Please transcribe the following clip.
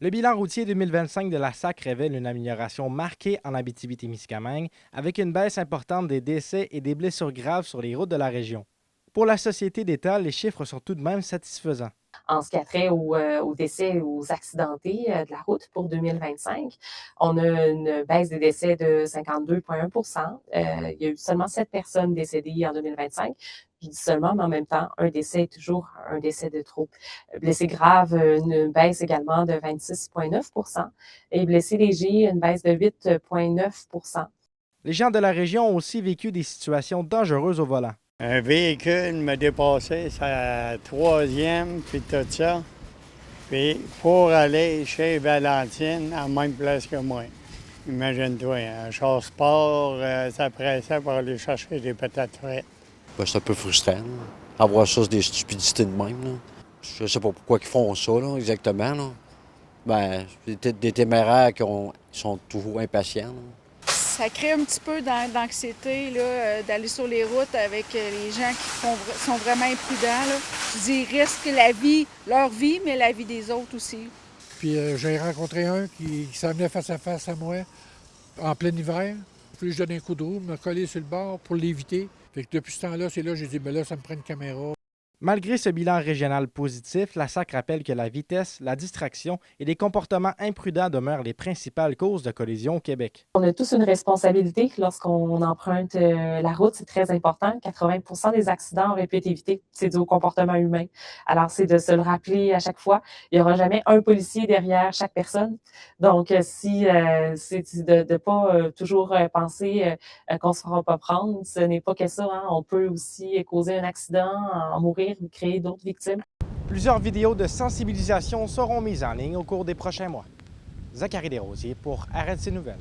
Le bilan routier 2025 de la SAC révèle une amélioration marquée en Abitibi-Témiscamingue, avec une baisse importante des décès et des blessures graves sur les routes de la région. Pour la Société d'État, les chiffres sont tout de même satisfaisants. En ce qui a trait aux décès et aux accidentés de la route pour 2025. On a une baisse des décès de 52,1 il y a eu seulement 7 personnes décédées en 2025. Je dis seulement, mais en même temps, un décès est toujours un décès de trop. Blessés graves, une baisse également de 26,9 et blessés légers, une baisse de 8,9. Les gens de la région ont aussi vécu des situations dangereuses au volant. Un véhicule m'a dépassé sa troisième, puis tout ça. Puis pour aller chez Valentine, à la même place que moi. Imagine-toi, un char sport, ça pressait pour aller chercher des patates fraîches. Ben, c'est un peu frustrant, là. Avoir ça, c'est des stupidités de même, là. Je sais pas pourquoi ils font ça, là, exactement, là. Ben, c'est des téméraires sont toujours impatients, là. Ça crée un petit peu d'anxiété là, d'aller sur les routes avec les gens sont vraiment imprudents. Là. Je dis, ils risquent la vie, leur vie, mais la vie des autres aussi. Puis j'ai rencontré un qui s'amenait face à face à moi en plein hiver. Puis je donne un coup de roue, me coller sur le bord pour l'éviter. Fait que depuis ce temps-là, c'est là que j'ai dit, ben là, ça me prend une caméra. Malgré ce bilan régional positif, la SAC rappelle que la vitesse, la distraction et les comportements imprudents demeurent les principales causes de collisions au Québec. On a tous une responsabilité lorsqu'on emprunte la route, c'est très important. 80 des accidents auraient pu être évités. C'est dû au comportement humain. Alors, c'est de se le rappeler à chaque fois. Il n'y aura jamais un policier derrière chaque personne. Donc, si c'est de ne pas toujours penser qu'on ne se fera pas prendre, ce n'est pas que ça. Hein. On peut aussi causer un accident, en mourir ou créer d'autres victimes. Plusieurs vidéos de sensibilisation seront mises en ligne au cours des prochains mois. Zachary Desrosiers pour RLC Nouvelles.